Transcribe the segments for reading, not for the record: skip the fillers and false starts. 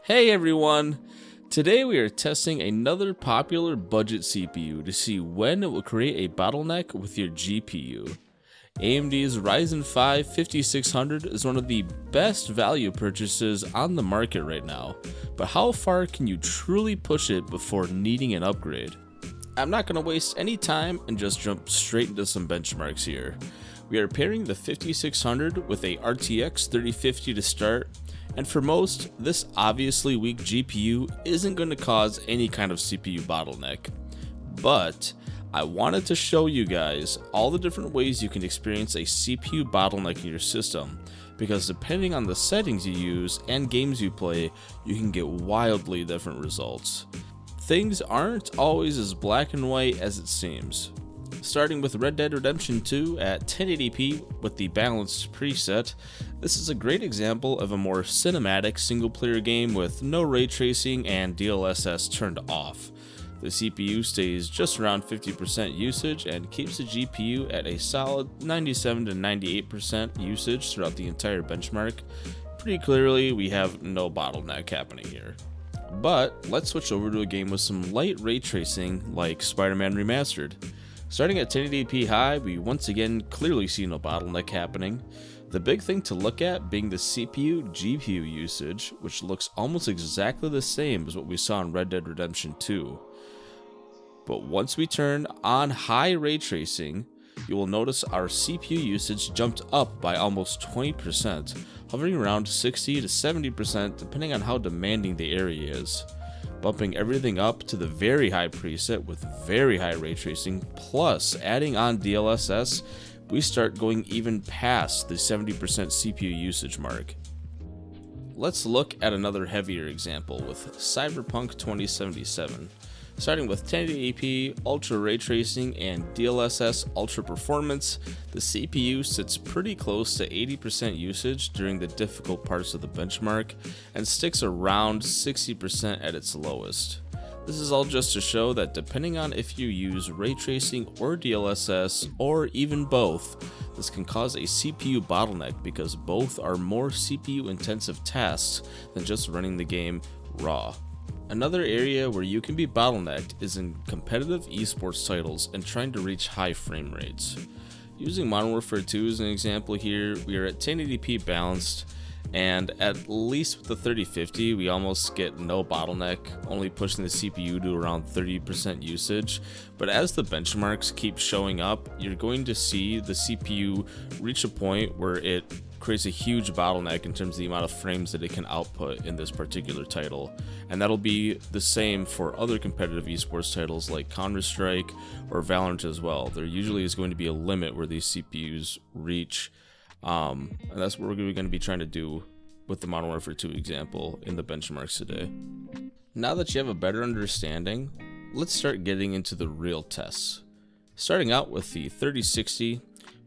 Hey everyone! Today we are testing another popular budget CPU to see when it will create a bottleneck with your GPU. AMD's Ryzen 5 5600 is one of the best value purchases on the market right now, but how far can you truly push it before needing an upgrade? I'm not going to waste any time and just jump straight into some benchmarks here. We are pairing the 5600 with a RTX 3050 to start, and for most, this obviously weak GPU isn't going to cause any kind of CPU bottleneck. But I wanted to show you guys all the different ways you can experience a CPU bottleneck in your system, because depending on the settings you use and games you play, you can get wildly different results. Things aren't always as black and white as it seems. Starting with Red Dead Redemption 2 at 1080p with the balanced preset, this is a great example of a more cinematic single-player game with no ray tracing and DLSS turned off. The CPU stays just around 50% usage and keeps the GPU at a solid 97 to 98% usage throughout the entire benchmark. Pretty clearly, we have no bottleneck happening here. But let's switch over to a game with some light ray tracing like Spider-Man Remastered. Starting at 1080p high, we once again clearly see no bottleneck happening. The big thing to look at being the CPU-GPU usage, which looks almost exactly the same as what we saw in Red Dead Redemption 2. But once we turn on high ray tracing, you will notice our CPU usage jumped up by almost 20%, hovering around 60 to 70% depending on how demanding the area is. Bumping everything up to the very high preset with very high ray tracing, plus adding on DLSS, we start going even past the 70% CPU usage mark. Let's look at another heavier example with Cyberpunk 2077. Starting with 1080p, ultra ray tracing, and DLSS ultra performance, the CPU sits pretty close to 80% usage during the difficult parts of the benchmark and sticks around 60% at its lowest. This is all just to show that depending on if you use ray tracing or DLSS or even both, this can cause a CPU bottleneck because both are more CPU intensive tasks than just running the game raw. Another area where you can be bottlenecked is in competitive esports titles and trying to reach high frame rates. Using Modern Warfare 2 as an example here, we are at 1080p balanced, and at least with the 3050 we almost get no bottleneck, only pushing the CPU to around 30% usage. But as the benchmarks keep showing up, you're going to see the CPU reach a point where it creates a huge bottleneck in terms of the amount of frames that it can output in this particular title. And that'll be the same for other competitive esports titles like Counter-Strike or Valorant as well. There usually is going to be a limit where these CPUs reach, and that's what we're going to be trying to do with the Modern Warfare 2 example in the benchmarks today. Now that you have a better understanding, let's start getting into the real tests. Starting out with the 3060,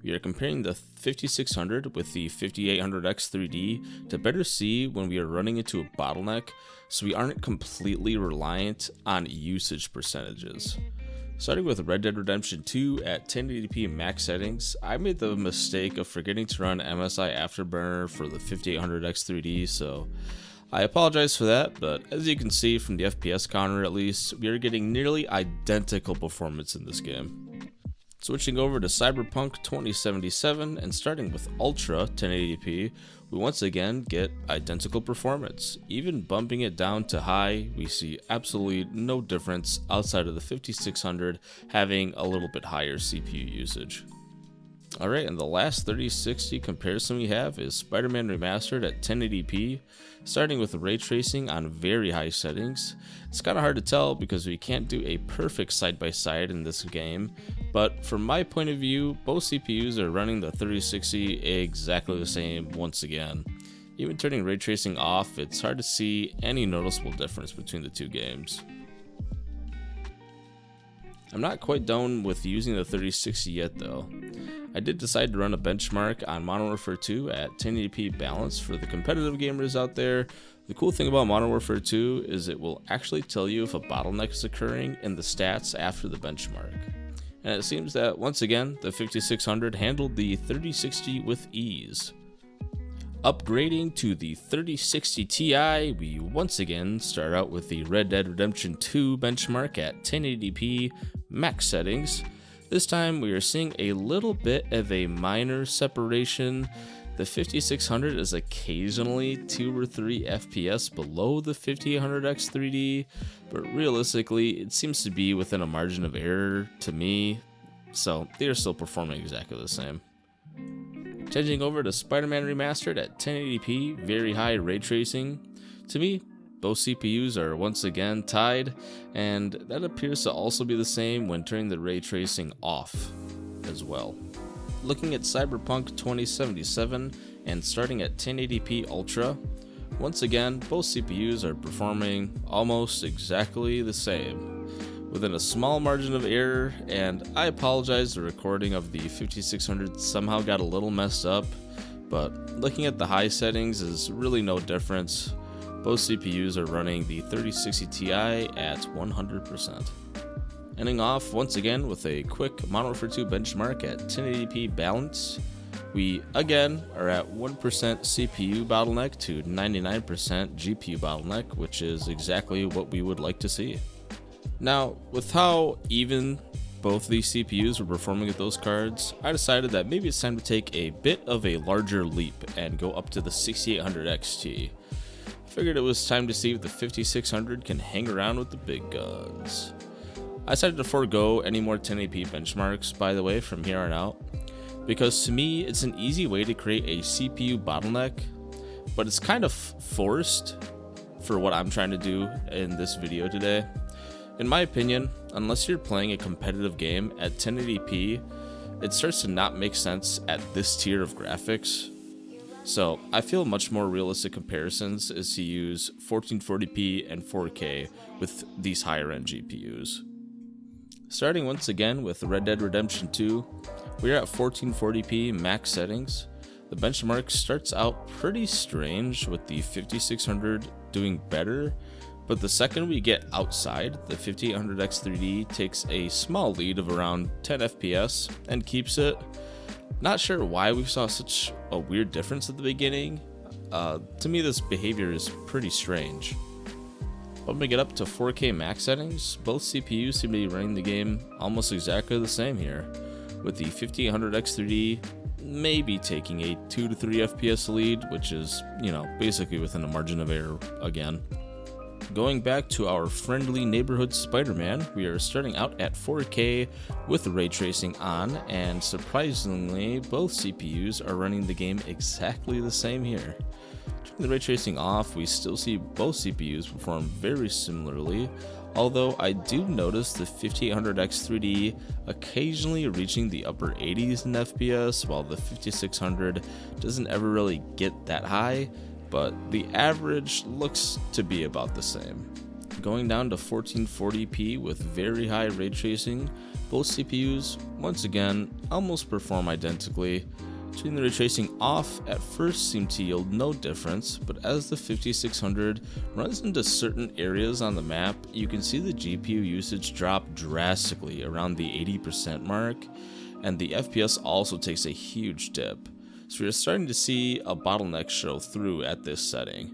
we are comparing the 5600 with the 5800X 3D to better see when we are running into a bottleneck, so we aren't completely reliant on usage percentages. Starting with Red Dead Redemption 2 at 1080p max settings, I made the mistake of forgetting to run MSI Afterburner for the 5800X 3D, so I apologize for that, but as you can see from the FPS counter at least, we are getting nearly identical performance in this game. Switching over to Cyberpunk 2077 and starting with Ultra 1080p, we once again get identical performance. Even bumping it down to high, we see absolutely no difference outside of the 5600 having a little bit higher CPU usage. Alright, and the last 3060 comparison we have is Spider-Man Remastered at 1080p, starting with ray tracing on very high settings. It's kind of hard to tell because we can't do a perfect side-by-side in this game, but from my point of view, both CPUs are running the 3060 exactly the same once again. Even turning ray tracing off, it's hard to see any noticeable difference between the two games. I'm not quite done with using the 3060 yet though. I did decide to run a benchmark on Modern Warfare 2 at 1080p balance for the competitive gamers out there. The cool thing about Modern Warfare 2 is it will actually tell you if a bottleneck is occurring in the stats after the benchmark. And it seems that once again, the 5600 handled the 3060 with ease. Upgrading to the 3060 Ti, we once again start out with the Red Dead Redemption 2 benchmark at 1080p max settings. This time we are seeing a little bit of a minor separation. The 5600 is occasionally 2 or 3 FPS below the 5800X3D, but realistically it seems to be within a margin of error to me, so they are still performing exactly the same. Changing over to Spider-Man Remastered at 1080p, very high ray tracing. To me, both CPUs are once again tied, and that appears to also be the same when turning the ray tracing off as well. Looking at Cyberpunk 2077 and starting at 1080p Ultra, once again, both CPUs are performing almost exactly the same, within a small margin of error, and I apologize, the recording of the 5600 somehow got a little messed up, but looking at the high settings is really no difference. Both CPUs are running the 3060 Ti at 100%. Ending off once again with a quick Modern Warfare 2 benchmark at 1080p balance. We again are at 1% CPU bottleneck to 99% GPU bottleneck, which is exactly what we would like to see. Now, with how even both these CPUs were performing with those cards, I decided that maybe it's time to take a bit of a larger leap and go up to the 6800 XT. Figured it was time to see if the 5600 can hang around with the big guns. I decided to forego any more 1080p benchmarks, by the way, from here on out, because to me it's an easy way to create a CPU bottleneck, but it's kind of forced for what I'm trying to do in this video today. In my opinion, unless you're playing a competitive game at 1080p, it starts to not make sense at this tier of graphics. So I feel much more realistic comparisons is to use 1440p and 4K with these higher end GPUs. Starting once again with Red Dead Redemption 2, we are at 1440p max settings. The benchmark starts out pretty strange with the 5600 doing better, but the second we get outside, the 5800X3D takes a small lead of around 10 FPS and keeps it. Not sure why we saw such a weird difference at the beginning. To me, this behavior is pretty strange. When we get up to 4K max settings, both CPUs seem to be running the game almost exactly the same here, with the 5800X3D maybe taking a 2 to 3 FPS lead, which is, basically within a margin of error again. Going back to our friendly neighborhood Spider-Man, we are starting out at 4K with ray tracing on, and surprisingly, both CPUs are running the game exactly the same here. Turning the ray tracing off, we still see both CPUs perform very similarly, although I do notice the 5800X3D occasionally reaching the upper 80s in FPS, while the 5600 doesn't ever really get that high, but the average looks to be about the same. Going down to 1440p with very high ray tracing, both CPUs once again almost perform identically. Turning the ray tracing off at first seemed to yield no difference, but as the 5600 runs into certain areas on the map, you can see the GPU usage drop drastically around the 80% mark, and the FPS also takes a huge dip. So we're starting to see a bottleneck show through at this setting.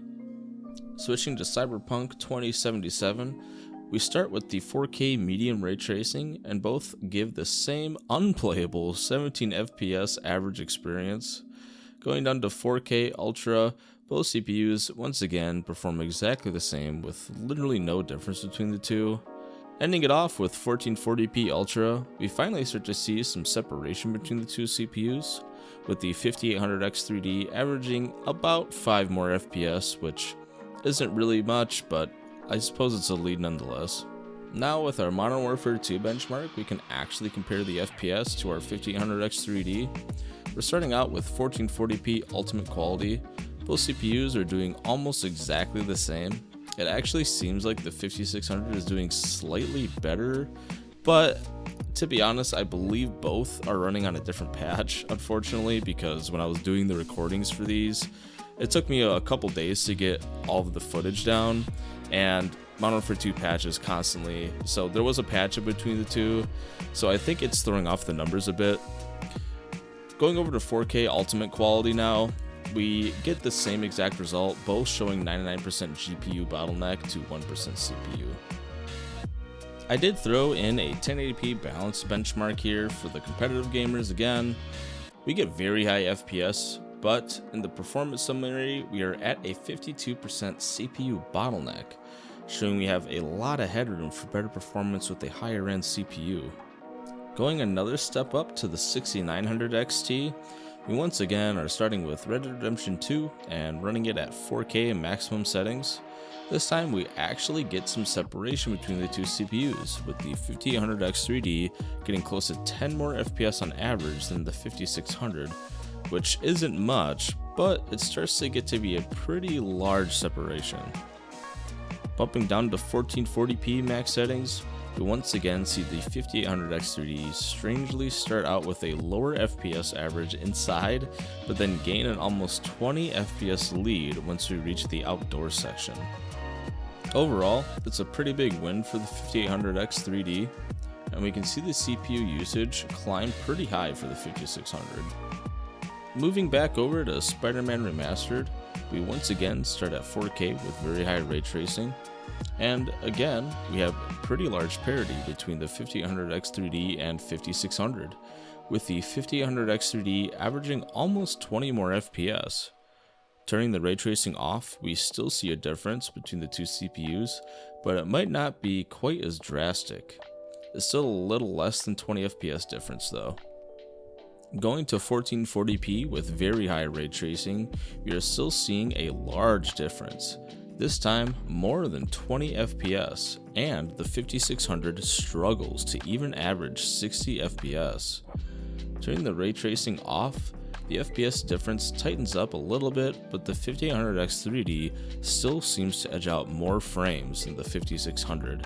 Switching to Cyberpunk 2077, we start with the 4K medium ray tracing, and both give the same unplayable 17 FPS average experience. Going down to 4K Ultra, both CPUs once again perform exactly the same with literally no difference between the two. Ending it off with 1440p Ultra, we finally start to see some separation between the two CPUs, with the 5800X3D averaging about 5 more FPS, which isn't really much, but I suppose it's a lead nonetheless. Now with our Modern Warfare 2 benchmark, we can actually compare the FPS to our 5800X3D. We're starting out with 1440p ultimate quality. Both CPUs are doing almost exactly the same. It actually seems like the 5600 is doing slightly better, but to be honest, I believe both are running on a different patch, unfortunately, because when I was doing the recordings for these, it took me a couple days to get all of the footage down, and Modern Warfare 2 patches constantly, so there was a patch in between the two, so I think it's throwing off the numbers a bit. Going over to 4K ultimate quality now, we get the same exact result, both showing 99% GPU bottleneck to 1% CPU. I did throw in a 1080p balance benchmark here for the competitive gamers again. We get very high FPS, but in the performance summary, we are at a 52% CPU bottleneck, showing we have a lot of headroom for better performance with a higher end CPU. Going another step up to the 6900 XT, we once again are starting with Red Dead Redemption 2 and running it at 4K in maximum settings. This time we actually get some separation between the two CPUs, with the 5800X3D getting close to 10 more FPS on average than the 5600, which isn't much, but it starts to get to be a pretty large separation. Bumping down to 1440p max settings, we once again see the 5800X3D strangely start out with a lower FPS average inside, but then gain an almost 20 FPS lead once we reach the outdoor section. Overall, it's a pretty big win for the 5800X3D, and we can see the CPU usage climb pretty high for the 5600. Moving back over to Spider-Man Remastered, we once again start at 4K with very high ray tracing, and again, we have pretty large parity between the 5800X3D and 5600, with the 5800X3D averaging almost 20 more FPS. Turning the ray tracing off, we still see a difference between the two CPUs, but it might not be quite as drastic. It's still a little less than 20 FPS difference though. Going to 1440p with very high ray tracing, we are still seeing a large difference. This time, more than 20 FPS, and the 5600 struggles to even average 60 FPS. Turning the ray tracing off, the FPS difference tightens up a little bit, but the 5800X3D still seems to edge out more frames than the 5600,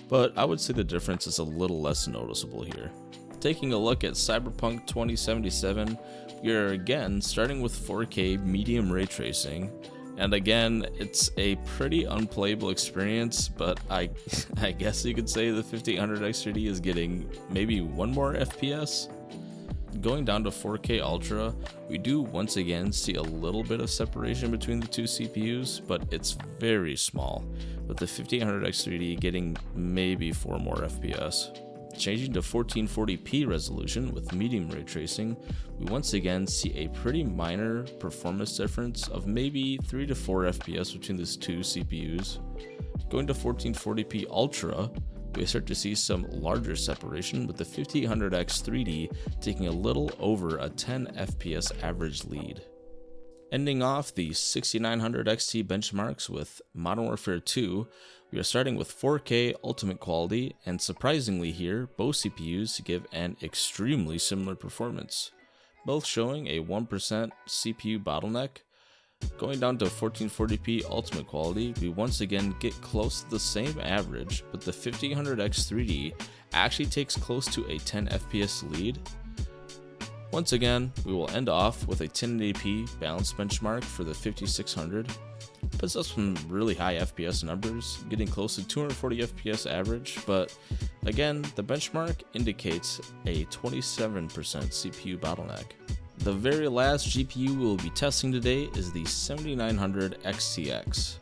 but I would say the difference is a little less noticeable here. Taking a look at Cyberpunk 2077, we are again starting with 4K medium ray tracing, and again, it's a pretty unplayable experience, but I guess you could say the 5800X3D is getting maybe one more FPS. Going down to 4K Ultra, we do once again see a little bit of separation between the two CPUs, but it's very small, with the 5800X3D getting maybe 4 more FPS. Changing to 1440p resolution with medium ray tracing, we once again see a pretty minor performance difference of maybe 3 to 4 FPS between these two CPUs. Going to 1440p Ultra, we start to see some larger separation, with the 5800X3D taking a little over a 10 FPS average lead. Ending off the 6900 XT benchmarks with Modern Warfare 2, we are starting with 4K ultimate quality, and surprisingly here, both CPUs give an extremely similar performance, both showing a 1% CPU bottleneck. Going down to 1440p ultimate quality, we once again get close to the same average, but the 5800X3D actually takes close to a 10 FPS lead. Once again, we will end off with a 1080p balance benchmark for the 5600. Puts us some really high FPS numbers, getting close to 240 FPS average, but again, the benchmark indicates a 27% CPU bottleneck. The very last GPU we will be testing today is the 7900 XTX.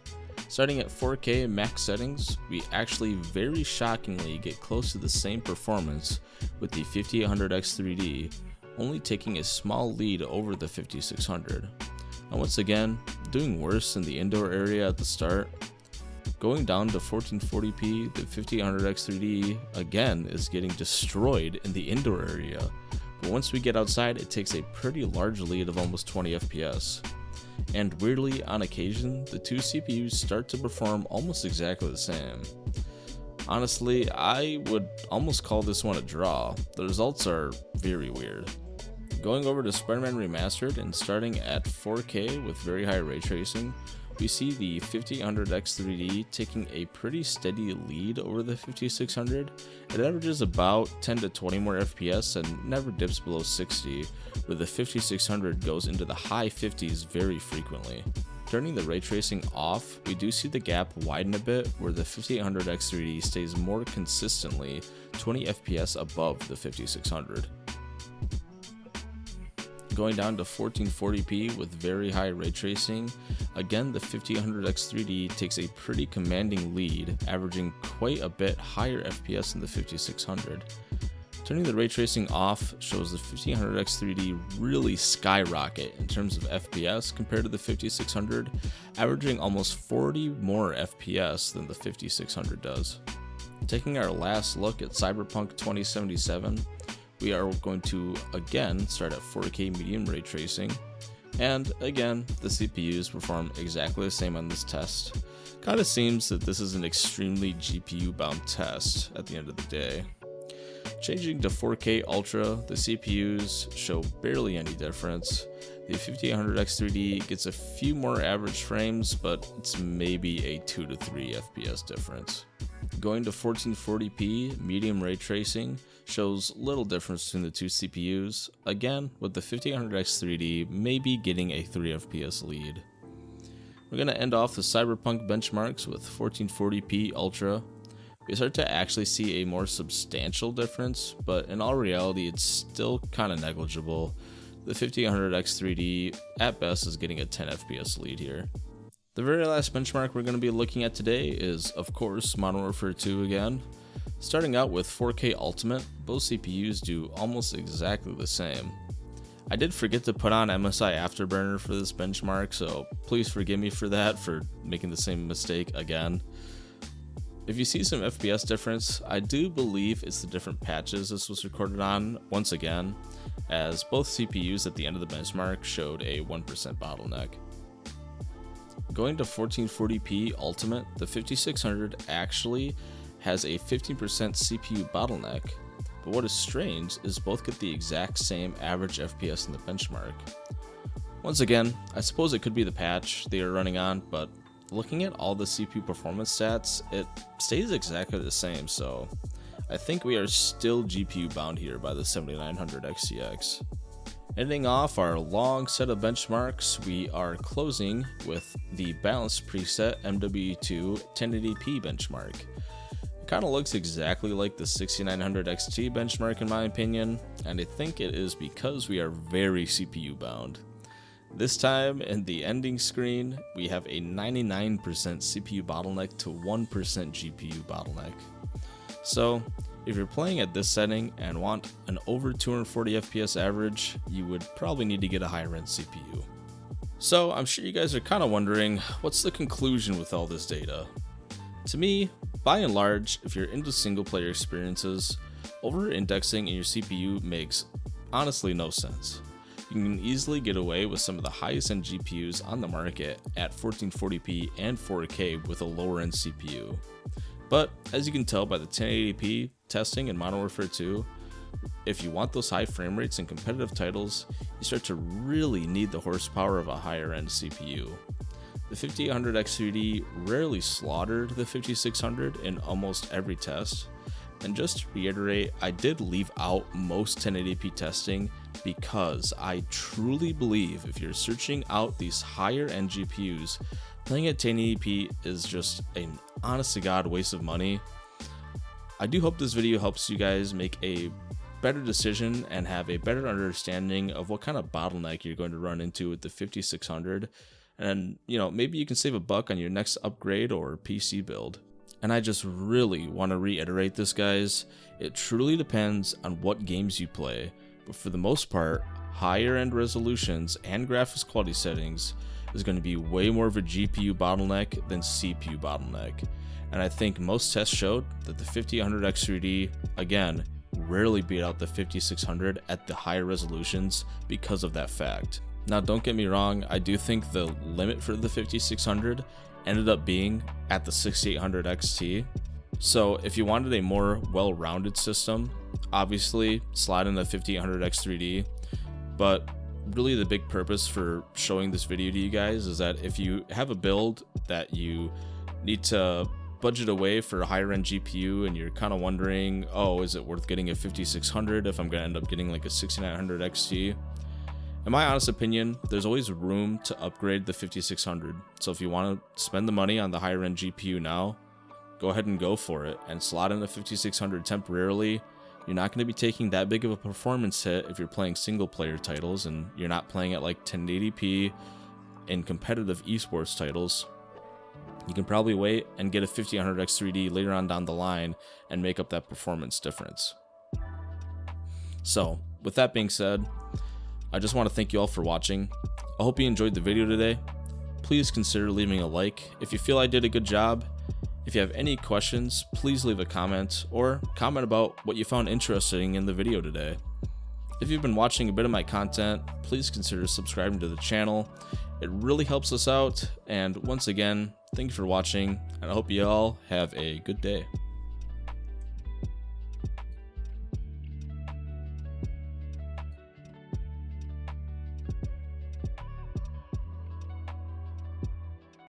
Starting at 4K max settings, we actually very shockingly get close to the same performance with the 5800 X3D, only taking a small lead over the 5600. And once again, doing worse in the indoor area at the start. Going down to 1440p, the 5800 X3D again is getting destroyed in the indoor area. But once we get outside, it takes a pretty large lead of almost 20 FPS. And weirdly, on occasion, the two CPUs start to perform almost exactly the same. Honestly, I would almost call this one a draw. The results are very weird. Going over to Spider-Man Remastered and starting at 4K with very high ray tracing, we see the 5800 X3D taking a pretty steady lead over the 5600. It averages about 10 to 20 more FPS and never dips below 60, where the 5600 goes into the high 50s very frequently. Turning the ray tracing off, we do see the gap widen a bit, where the 5800 X3D stays more consistently 20 FPS above the 5600. Going down to 1440p with very high ray tracing, again the 5800X3D takes a pretty commanding lead, averaging quite a bit higher FPS than the 5600. Turning the ray tracing off shows the 5800X3D really skyrocket in terms of FPS compared to the 5600, averaging almost 40 more FPS than the 5600 does. Taking our last look at Cyberpunk 2077, we are going to again start at 4K medium ray tracing, and again the CPUs perform exactly the same on this test. Kinda seems that this is an extremely GPU bound test at the end of the day. Changing to 4K Ultra, the CPUs show barely any difference. The 5800X3D gets a few more average frames, but it's maybe a 2 to 3 FPS difference. Going to 1440p, medium ray tracing shows little difference between the two CPUs, again with the 5800X3D maybe getting a 3 FPS lead. We're going to end off the Cyberpunk benchmarks with 1440p Ultra. We start to actually see a more substantial difference, but in all reality it's still kind of negligible. The 5800X3D at best is getting a 10 FPS lead here. The very last benchmark we're going to be looking at today is, of course, Modern Warfare 2 again. Starting out with 4K Ultimate, both CPUs do almost exactly the same. I did forget to put on MSI Afterburner for this benchmark, so please forgive me for that, for making the same mistake again. If you see some FPS difference, I do believe it's the different patches this was recorded on once again, as both CPUs at the end of the benchmark showed a 1% bottleneck. Going to 1440p Ultimate, the 5600 actually has a 15% CPU bottleneck, but what is strange is both get the exact same average FPS in the benchmark. Once again, I suppose it could be the patch they are running on, but looking at all the CPU performance stats, it stays exactly the same, so I think we are still GPU bound here by the 7900 XTX. Ending off our long set of benchmarks, we are closing with the balanced preset MW2 1080p benchmark. It kind of looks exactly like the 6900 XT benchmark in my opinion, and I think it is because we are very CPU bound. This time in the ending screen, we have a 99% CPU bottleneck to 1% GPU bottleneck. So if you're playing at this setting and want an over 240 FPS average, you would probably need to get a higher end CPU. So I'm sure you guys are kind of wondering, what's the conclusion with all this data? To me, by and large, if you're into single player experiences, over-indexing in your CPU makes honestly no sense. You can easily get away with some of the highest end GPUs on the market at 1440p and 4K with a lower end CPU. But as you can tell by the 1080p testing in Modern Warfare 2, if you want those high frame rates in competitive titles, you start to really need the horsepower of a higher end CPU. The 5800X3D rarely slaughtered the 5600 in almost every test. And just to reiterate, I did leave out most 1080p testing because I truly believe if you're searching out these higher end GPUs, playing at 1080p is just an honest to god waste of money. I do hope this video helps you guys make a better decision and have a better understanding of what kind of bottleneck you're going to run into with the 5600, and maybe you can save a buck on your next upgrade or PC build. And I just really want to reiterate this, guys, it truly depends on what games you play, but for the most part, higher end resolutions and graphics quality settings is going to be way more of a GPU bottleneck than CPU bottleneck. And I think most tests showed that the 5800X3D, again, rarely beat out the 5600 at the higher resolutions because of that fact. Now don't get me wrong, I do think the limit for the 5600 ended up being at the 6800 XT. So if you wanted a more well-rounded system, obviously slide in the 5800 X3D, but really the big purpose for showing this video to you guys is that if you have a build that you need to budget away for a higher end GPU and you're kind of wondering, oh, is it worth getting a 5600 if I'm going to end up getting like a 6900 XT? In my honest opinion, there's always room to upgrade the 5600. So if you want to spend the money on the higher end GPU now, go ahead and go for it and slot in the 5600 temporarily You're not going to be taking that big of a performance hit if you're playing single player titles and you're not playing at like 1080p in competitive esports titles. You can probably wait and get a 5100X 3D later on down the line and make up that performance difference. So, with that being said, I just want to thank you all for watching. I hope you enjoyed the video today. Please consider leaving a like if you feel I did a good job. If you have any questions, please leave a comment or comment about what you found interesting in the video today. If you've been watching a bit of my content, please consider subscribing to the channel. It really helps us out, and once again, thank you for watching, and I hope you all have a good day.